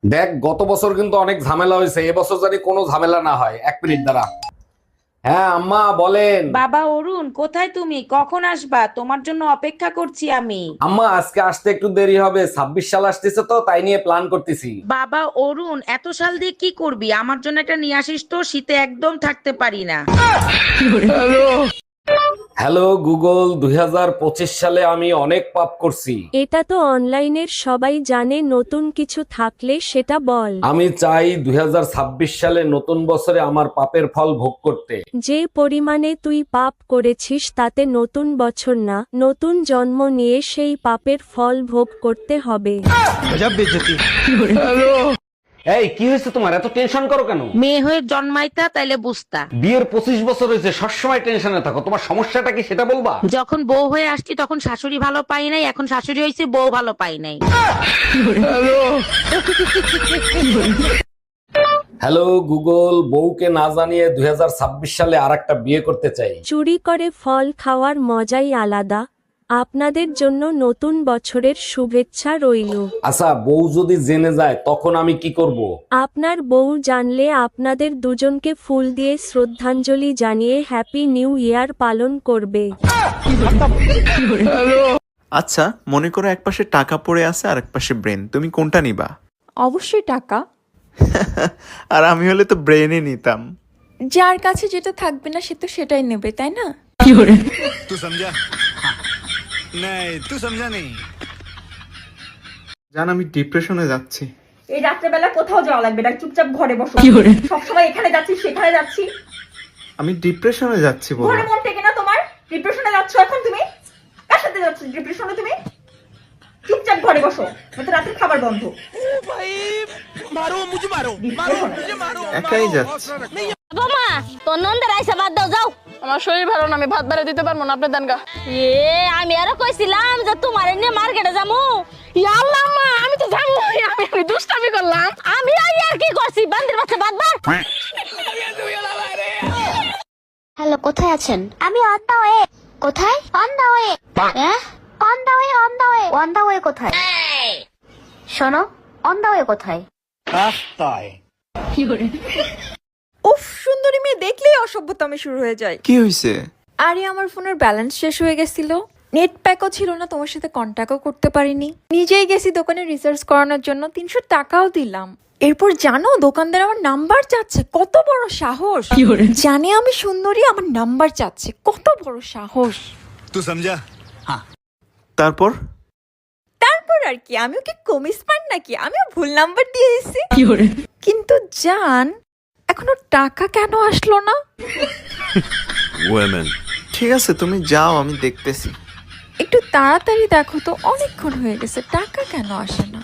দেখ, গত বছর কিন্তু অনেক ঝামেলা হয়েছে, এবছর জানি কোনো ঝামেলা না হয়। 1 মিনিট দাঁড়া। হ্যাঁ আম্মা বলেন। বাবা অরুণ, কোথায় তুমি? কখন আসবা? তোমার জন্য অপেক্ষা করছি আমি। আম্মা আজকে আসতে একটু দেরি হবে, 26 সাল আসতেছে তো, তাই নিয়ে প্ল্যান করতেছি। বাবা অরুণ, এত সাল দিয়ে কি করবি? আমার জন্য একটা নিয়ে আসিস তো, শীতে একদম থাকতে পারি না। হ্যালো গুগল, 2025 সালে আমি অনেক পাপ করছি। এটা তো অনলাইনের সবাই জানে, নতুন কিছু থাকলে সেটা বল। আমি চাই 2026 সালে নতুন বছরে আমার পাপের ফল ভোগ করতে। যে পরিমাণে তুই পাপ করেছিস তাতে নতুন বছর না, নতুন জন্ম নিয়ে সেই পাপের ফল ভোগ করতে হবে। এই কি হয়েছে তোমার, এত টেনশন করো কেন? মেয়ে হয়ে জন্মাইতা তাইলে বুঝতা। বিয়ের 25 বছর হয়েছে, সবসময় টেনশনে থাকো, তোমার সমস্যাটা কি সেটা বলবা? যখন বউ হয়ে আসছি তখন শাশুড়ি ভালো পাই নাই, এখন শাশুড়ি হয়েছে বউ ভালো পাই নাই। হ্যালো গুগল, বউকে না জানিয়ে 2026 সালে আরেকটা বিয়ে করতে চাই। চুরি করে ফল খাওয়ার মজাই আলাদা। আপনাদের জন্য নতুন বছরের শুভেচ্ছা রইল। আচ্ছা, বউ যদি জেনে যায় তখন আমি কি করব? আপনার বউ জানলে আপনাদের দুজনকে ফুল দিয়ে শ্রদ্ধাঞ্জলি জানিয়ে হ্যাপি নিউ ইয়ার পালন করবে। আচ্ছা, মনে করো একপাশে টাকা পড়ে আছে আর একপাশে ব্রেন, তুমি কোনটা নিবা? অবশ্যই টাকা। আর আমি হলে তো ব্রেনই নিতাম। যার কাছে যেটা থাকবে না সে তো সেটাই নেবে, তাই না? तू समझा? नहीं तू समझा नहीं। জান, আমি ডিপ্রেশনে যাচ্ছি। এই রাত্রেবেলা কোথাও যাওয়া লাগবে না, চুপচাপ ঘরে বসো। সবসময় এখানে যাচ্ছি সেখানে যাচ্ছি, আমি ডিপ্রেশনে যাচ্ছি বলো। ঘরে মন থেকে না তোমার? ডিপ্রেশনে যাচ্ছ এখন তুমি? কার সাথে যাচ্ছ ডিপ্রেশনে তুমি? চুপচাপ ঘরে বসো, নয়তো রাতের খাবার বন্ধ। একাই যাচ্ছি। বাবা তোর নন্দের আইসা বাদ দাও, যাও। আমার শরীর ভালো না, আমি ভাত বেড়ে দিতে পারবো না, আপনি দেন গা। আমি আরো কইছিলাম যে তোমার নিয়ে মার্কেটে যামু। আল্লাহ মা, আমি তো যাবো, আমি দুষ্টামি করলাম। আমি আর কি করছি? বান্দির বাচ্চা বাদ বার। হ্যালো, কোথায় আছেন? আমি অন দা ওয়ে। কোথায়? On the way. হ্যাঁ, on the way, on the way. On the way কোথায়? শোনো, অন দা ওয়ে কোথায়? উফ, সুন্দরী মেয়ে দেখলেই অসভ্যতামি শুরু হয়ে যায়। কি হয়েছে? আরে আমার ফোনের ব্যালেন্স শেষ হয়ে গেছিল, নেট প্যাকও ছিল না, তোমার সাথে কন্ট্যাক্টও করতে পারিনি। নিজেই গেছি দোকানে রিসার্চ করানোর জন্য, 300 টাকাও দিলাম। এরপর জানো দোকানদার আমার নাম্বার চাচ্ছে, কত বড় সাহস! জানে আমি সুন্দরী, আমার নাম্বার চাচ্ছে, কত বড় সাহস! तू समझा? তারপর? তারপর আর কি, আমি ওকে কমিস পান নাকি, আমিও ভুল নাম্বার দিয়ে দিছি। কিন্তু জান, এখনো টাকা কেন আসলো না? ঠিক আছে, তুমি যাও, আমি দেখতেছি। একটু তাড়াতাড়ি দেখো তো, অনেকক্ষণ হয়ে গেছে, টাকা কেন আসে না?